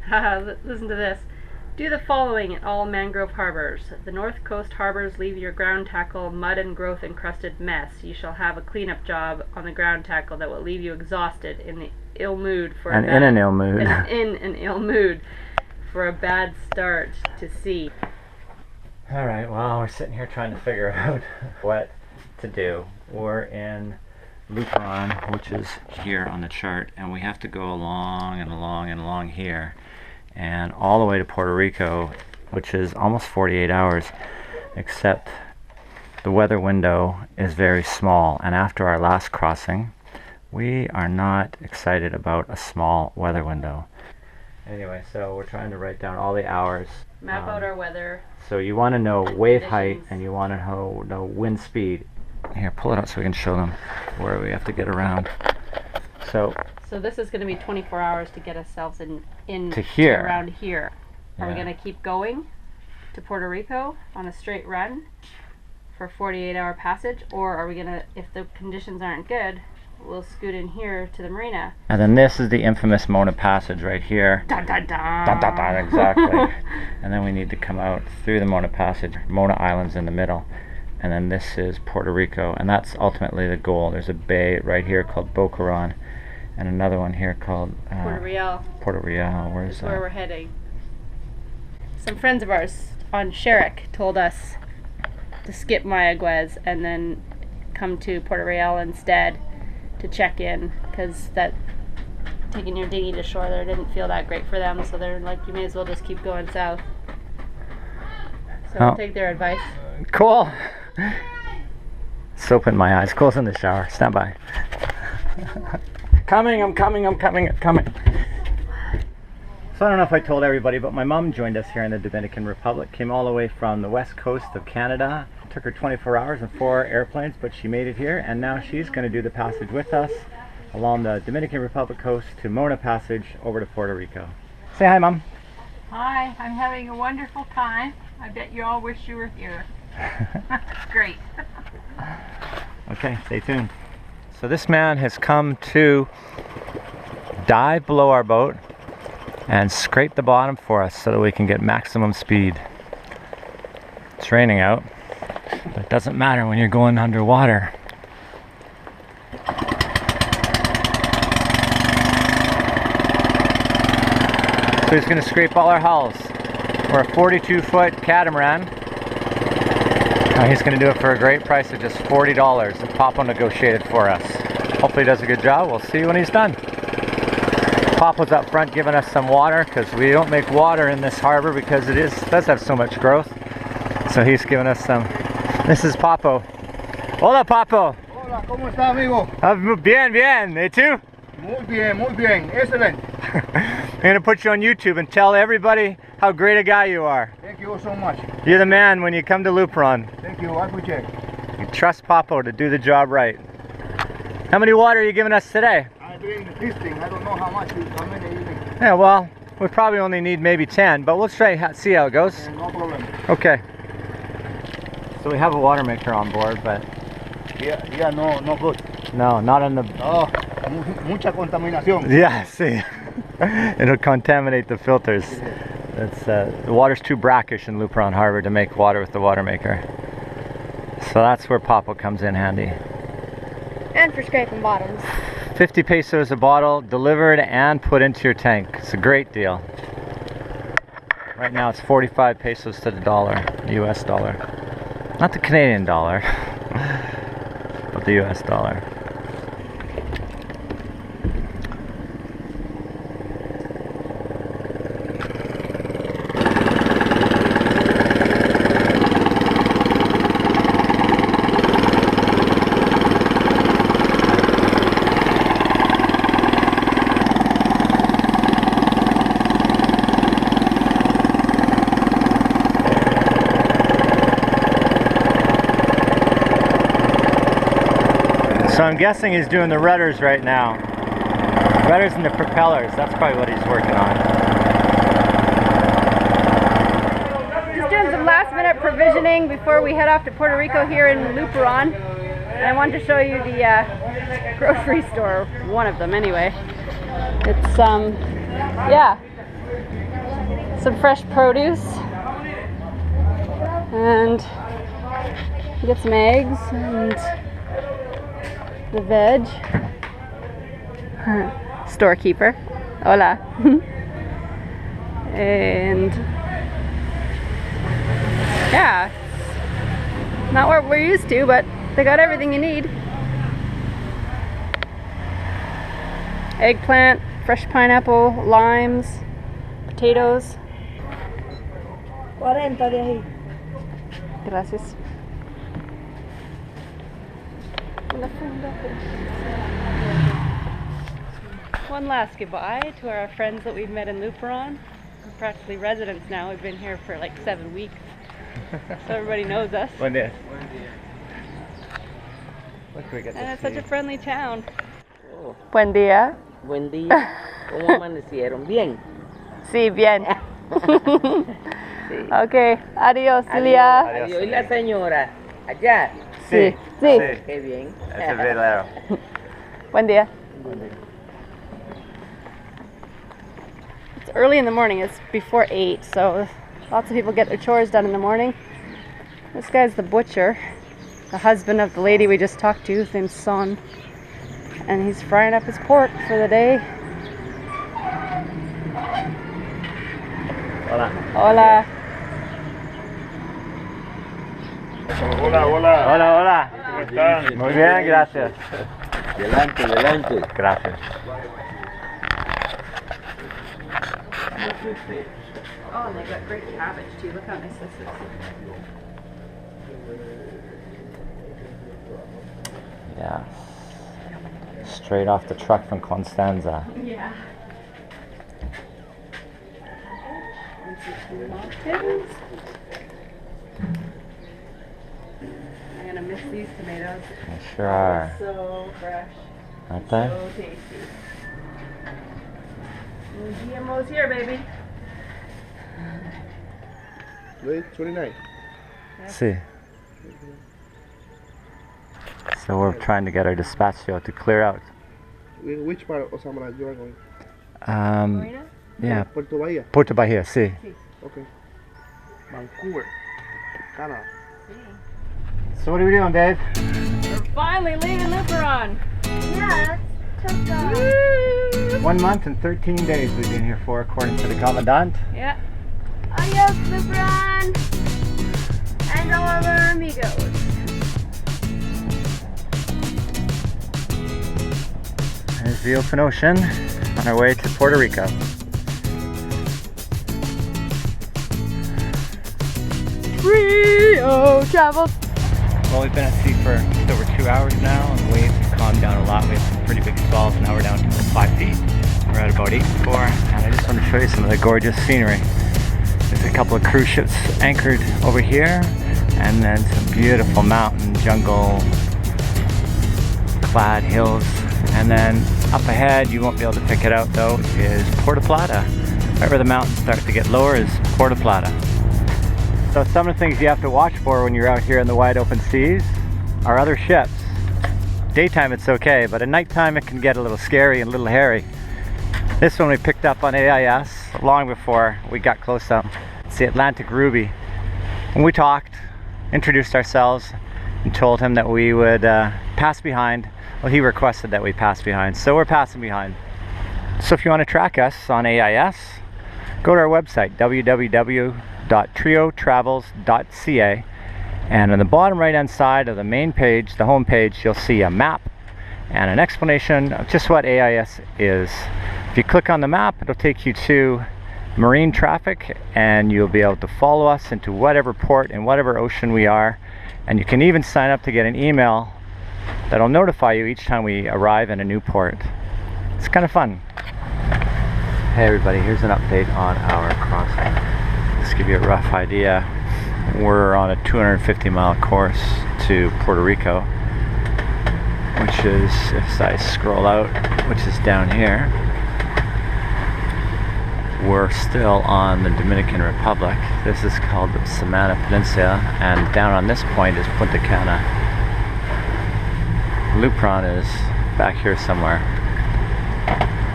Listen to this. Do the following at all mangrove harbors. The north coast harbors leave your ground tackle mud and growth encrusted mess. You shall have a cleanup job on the ground tackle that will leave you exhausted in the ill mood for in an ill mood. in an ill mood for a bad start to sea. Alright, well, we're sitting here trying to figure out what to do. We're in Luperon, which is here on the chart, and we have to go along and along and along here and all the way to Puerto Rico, which is almost 48 hours, except the weather window is very small, and after our last crossing we are not excited about a small weather window. Anyway, so we're trying to write down all the hours. Map out our weather. So you want to know wave conditions. height and you want to know wind speed. Here, pull it up so we can show them where we have to get around. So this is going to be 24 hours to get ourselves in to here. To around here. Are we Yeah. going to keep going to Puerto Rico on a straight run for a 48-hour passage, or are we going to, if the conditions aren't good, we'll scoot in here to the marina? And then this is the infamous Mona Passage right here. Dun, dun, dun. Dun, dun, dun, exactly. And then we need to come out through the Mona Passage. Mona Island's in the middle. And then this is Puerto Rico, and that's ultimately the goal. There's a bay right here called Boquerón, and another one here called Puerto Real. Puerto Real. Where's that? Where we're heading. Some friends of ours on Sherrick told us to skip Mayaguez and then come to Puerto Real instead to check in, because that taking your dinghy to shore there didn't feel that great for them, so they're like, you may as well just keep going south. So we'll take their advice. Cool. Soap in my eyes. Cole's in the shower. Stand by. I'm coming. So I don't know if I told everybody, but my mom joined us here in the Dominican Republic. Came all the way from the west coast of Canada. It took her 24 hours and 4 airplanes, but she made it here, and now she's going to do the passage with us along the Dominican Republic coast to Mona Passage over to Puerto Rico. Say hi, Mom. Hi, I'm having a wonderful time. I bet you all wish you were here. Great. Okay, stay tuned. So this man has come to dive below our boat and scrape the bottom for us so that we can get maximum speed. It's raining out, but it doesn't matter when you're going underwater. So he's going to scrape all our hulls. We're a 42-foot catamaran. He's going to do it for a great price of just $40, and Papa negotiated for us. Hopefully he does a good job. We'll see when he's done. Papa's up front giving us some water, because we don't make water in this harbor because it does have so much growth. So he's giving us some. This is Papo. Hola, Papo. Hola, ¿cómo está, amigo? Bien, bien. ¿Y tú? Muy bien, excellent. I'm going to put you on YouTube and tell everybody how great a guy you are. Thank you so much. You're the man when you come to Luperon. Thank you, I appreciate. You trust Papo to do the job right. How many water are you giving us today? I'm doing the testing. I don't know how many you need. Yeah, well, we probably only need maybe 10, but we'll see how it goes. No problem. Okay. So we have a water maker on board, but Yeah, no good. no, not in the. Oh, mucha contaminación. Yeah, see, it'll contaminate the filters. It's the water's too brackish in Luperon Harbor to make water with the water maker. So that's where Papa comes in handy. And for scraping bottoms. 50 pesos a bottle, delivered and put into your tank. It's a great deal. Right now it's 45 pesos to the dollar, US dollar. Not the Canadian dollar, but the US dollar. So I'm guessing he's doing the rudders right now. Rudders and the propellers, that's probably what he's working on. Just doing some last minute provisioning before we head off to Puerto Rico here in Luperon. And I wanted to show you the grocery store, one of them anyway. It's yeah, some fresh produce and get some eggs and the veg. Storekeeper. Hola. And yeah, not what we're used to, but they got everything you need. Eggplant, fresh pineapple, limes, potatoes. 40 de ahí. Gracias. One last goodbye to our friends that we've met in Luperon. We're practically residents now. We've been here for like 7 weeks. So everybody knows us. Buen día. Look, we get And to it's such see. a friendly town. Oh, Buen día. buen día. ¿Cómo amanecieron? Bien. Sí, bien. Sí. Okay, adiós, Celia. Adiós. Adiós. ¿Y la señora? Allá. Sí, sí. Qué bien. Es el velero. Buen día. It's early in the morning. It's before 8, so lots of people get their chores done in the morning. This guy's the butcher, the husband of the lady we just talked to, his name's Son. And he's frying up his pork for the day. Hola. Hola. Hola, hola. Hola, hola. ¿Cómo están? Muy bien, gracias. Delante, delante. Gracias. Oh, and they got great cabbage too. Look how nice this is. Yeah. Straight off the truck from Constanza. Yeah. And some tomatoes. I'm gonna miss these tomatoes. They sure are. So fresh. Aren't they? So tasty. No GMOs here, baby. Wait, 29. See. So we're trying to get our dispatcho to clear out. Which part of Samaná you are going? Marina? Yeah, Puerto Bahía. Puerto Bahia, see. Okay. Vancouver, Canada. So what are we doing, Dave? We're finally leaving Luperon. Yeah, that took 1 month and 13 days we've been here for, according to the commandant. Yeah. Adios, Luperon. And all of our amigos. There's the open ocean on our way to Puerto Rico. Trio travels. Well, we've been at sea for just over 2 hours now, and the waves have calmed down a lot. We have some pretty big squalls. Now we're down to 5 feet. We're at about 8.4, and I just want to show you some of the gorgeous scenery. There's a couple of cruise ships anchored over here, and then some beautiful mountain, jungle, clad hills. And then up ahead, you won't be able to pick it out though, is Puerto Plata. Right where the mountains start to get lower is Puerto Plata. So some of the things you have to watch for when you're out here in the wide open seas are other ships. Daytime it's okay, but at nighttime it can get a little scary and a little hairy. This one we picked up on AIS long before we got close up. It's the Atlantic Ruby. When we talked, introduced ourselves, and told him that we would pass behind. Well, he requested that we pass behind, so we're passing behind. So if you want to track us on AIS, go to our website, www.triotravels.ca, and on the bottom right hand side of the main page, the home page, you'll see a map and an explanation of just what AIS is. If you click on the map, it'll take you to marine traffic, and you'll be able to follow us into whatever port and whatever ocean we are, and you can even sign up to get an email that'll notify you each time we arrive in a new port. It's kind of fun. Hey everybody, here's an update on our crossing. Just to give you a rough idea, we're on a 250-mile course to Puerto Rico, which is, if I scroll out, which is down here, we're still on the Dominican Republic. This is called the Samana Peninsula, and down on this point is Punta Cana. Luperon is back here somewhere.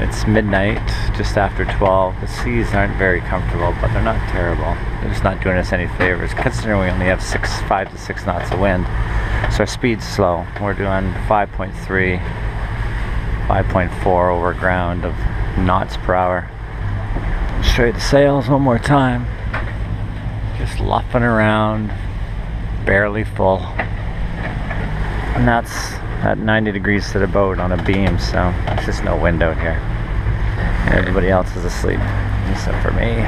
It's midnight, just after 12. The seas aren't very comfortable, but they're not terrible. They're just not doing us any favors, considering we only have 5 to 6 knots of wind. So our speed's slow. We're doing 5.3, 5.4 over ground of knots per hour. Show you the sails one more time. Just luffing around, barely full. And that's at 90 degrees to the boat on a beam, so there's just no wind out here. And everybody else is asleep, except for me.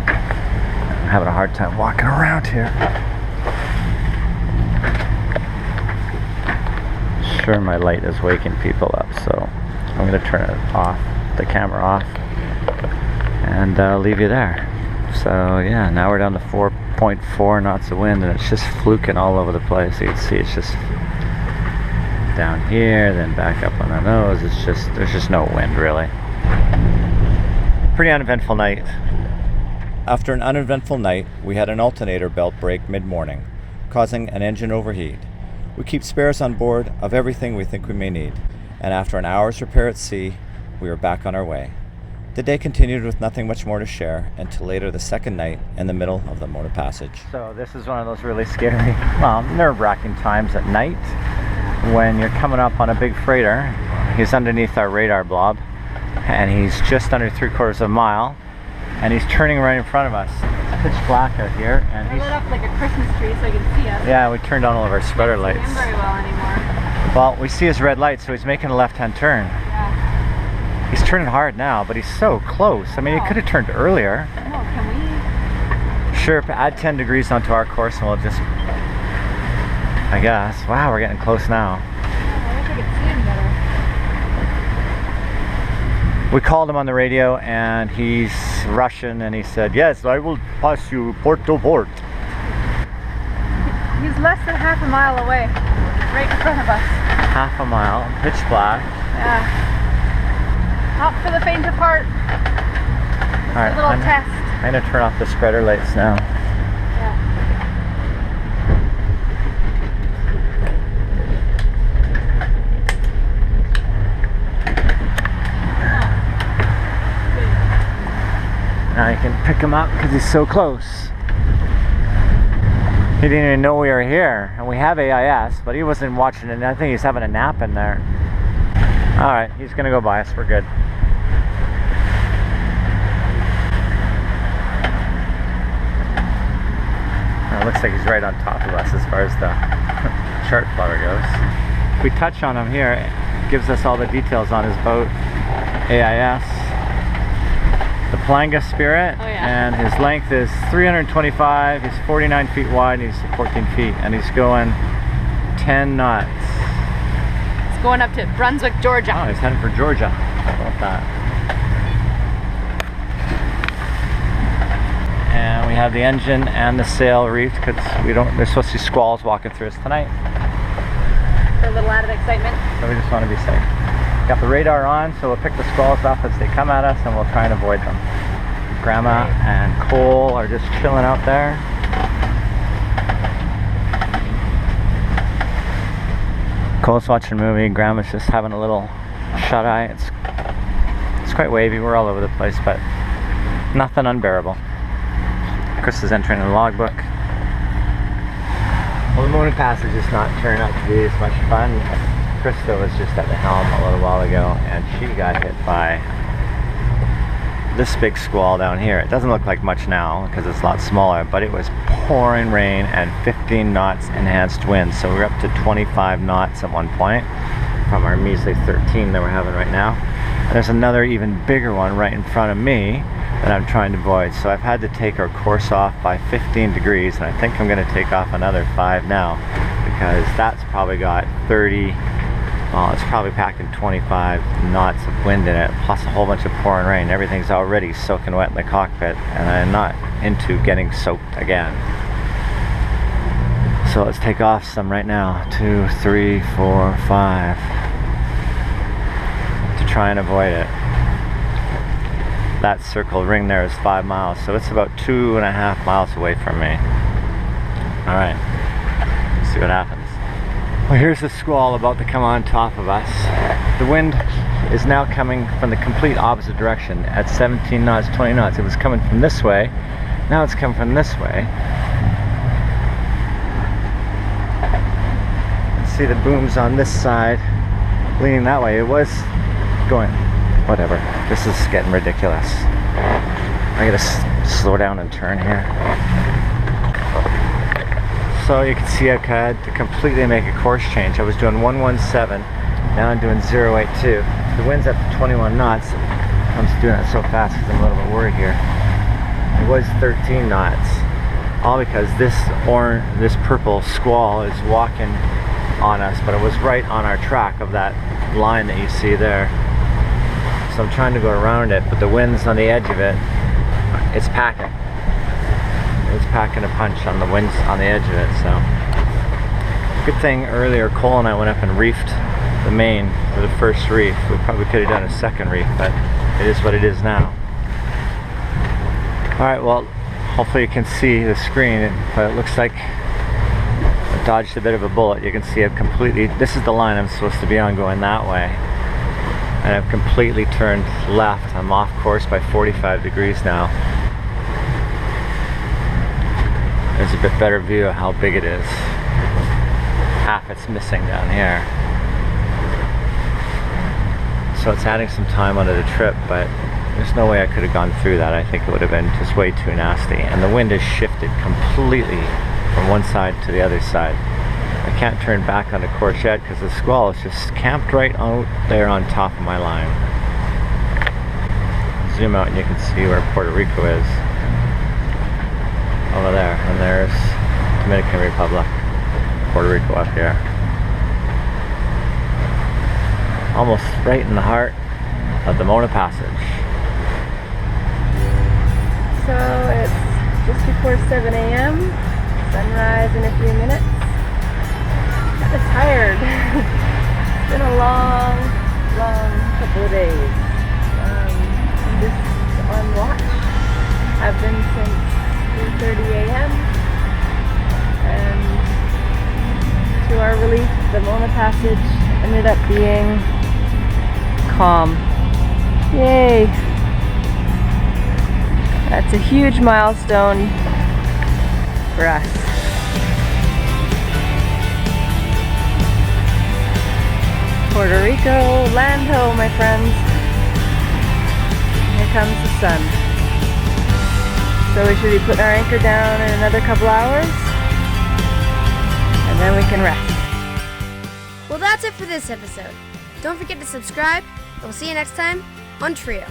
I'm having a hard time walking around here. Sure, my light is waking people up, so I'm going to turn it off, the camera off, and leave you there. So yeah, now we're down to 4.4 knots of wind, and it's just fluking all over the place. You can see it's just down here, then back up on the nose. It's just, there's just no wind really. Pretty uneventful night. After an uneventful night, we had an alternator belt break mid-morning, causing an engine overheat. We keep spares on board of everything we think we may need, and after an hour's repair at sea, we were back on our way. The day continued with nothing much more to share until later the second night in the middle of the Mona Passage. So this is one of those really scary, well, nerve-wracking times at night when you're coming up on a big freighter. He's underneath our radar blob, and he's just under 3/4 of a mile, and he's turning right in front of us. It's pitch black out here, and I he's... lit up like a Christmas tree so I can see us. Yeah, we turned on all of our spreader lights. I can't see him very well anymore. Well, we see his red light, so he's making a left-hand turn. Yeah. He's turning hard now, but he's so close. I mean, he could have turned earlier. No, can we? Sure, add 10 degrees onto our course and we'll just, I guess. Wow, we're getting close now. I wish I could see him better. We called him on the radio, and he's Russian, and he said, "Yes, I will pass you port to port." He's less than half a mile away, right in front of us. Half a mile, pitch black. Yeah. Not for the faint of heart. Just All right, a little test. I'm gonna turn off the spreader lights now. Yeah. Now you can pick him up because he's so close. He didn't even know we were here, and we have AIS, but he wasn't watching it. I think he's having a nap in there. All right, he's gonna go by us. We're good. It looks like he's right on top of us as far as the chart plotter goes. If we touch on him here, it gives us all the details on his boat. AIS, the Palanga Spirit, and his length is 325, he's 49 feet wide, and he's 14 feet, and he's going 10 knots. It's going up to Brunswick, Georgia. Oh, he's heading for Georgia. How about that? And we have the engine and the sail reefed because there's supposed to be squalls walking through us tonight. For a little added excitement. So we just want to be safe. Got the radar on, so we'll pick the squalls up as they come at us, and we'll try and avoid them. Grandma and Cole are just chilling out there. Cole's watching a movie, Grandma's just having a little shut-eye. It's quite wavy, we're all over the place, but nothing unbearable. Chris is entering the logbook. Well, the Mona Passage is not turning out to be as much fun. Krista was just at the helm a little while ago, and she got hit by this big squall down here. It doesn't look like much now because it's a lot smaller, but it was pouring rain and 15 knots enhanced wind. So we're up to 25 knots at one point from our measly 13 that we're having right now. And there's another even bigger one right in front of me that I'm trying to avoid. So I've had to take our course off by 15 degrees, and I think I'm going to take off another 5 now because that's probably got 30, well, it's probably packing 25 knots of wind in it, plus a whole bunch of pouring rain. Everything's already soaking wet in the cockpit, and I'm not into getting soaked again. So let's take off some right now. 2, 3, 4, 5 to try and avoid it. That circle ring there is 5 miles, so it's about 2.5 miles away from me. All right, let's see what happens. Well, here's the squall about to come on top of us. The wind is now coming from the complete opposite direction at 17 knots, 20 knots. It was coming from this way, now it's coming from this way. See the booms on this side leaning that way. It was going, whatever, this is getting ridiculous. I gotta slow down and turn here. So you can see I've had to completely make a course change. I was doing 117, now I'm doing 082. The wind's up to 21 knots. I'm just doing it so fast because I'm a little bit worried here. It was 13 knots, all because this purple squall is walking on us, but it was right on our track of that line that you see there. So I'm trying to go around it, but the wind's on the edge of it. It's packing. It's packing a punch on the winds on the edge of it. So good thing earlier Cole and I went up and reefed the main for the first reef. We probably could have done a second reef, but it is what it is now. Alright, well, hopefully you can see the screen, but it looks like I dodged a bit of a bullet. You can see I've completely, this is the line I'm supposed to be on going that way, and I've completely turned left. I'm off course by 45 degrees now. There's a bit better view of how big it is. Half it's missing down here. So it's adding some time onto the trip, but there's no way I could have gone through that. I think it would have been just way too nasty. And the wind has shifted completely from one side to the other side. I can't turn back onto course yet because the squall is just camped right out there on top of my line. Zoom out and you can see where Puerto Rico is. Over there. And there's Dominican Republic. Puerto Rico up here. Almost right in the heart of the Mona Passage. So it's just before 7 a.m. Sunrise in a few minutes. Kind of tired. It's been a long couple of days. I'm just on watch. I've been since 3:30 a.m. And to our relief, the Mona Passage ended up being calm. Yay! That's a huge milestone for us. Puerto Rico, land ho, my friends. Here comes the sun. So we should be putting our anchor down in another couple hours, and then we can rest. Well, that's it for this episode. Don't forget to subscribe, and we'll see you next time on Trio.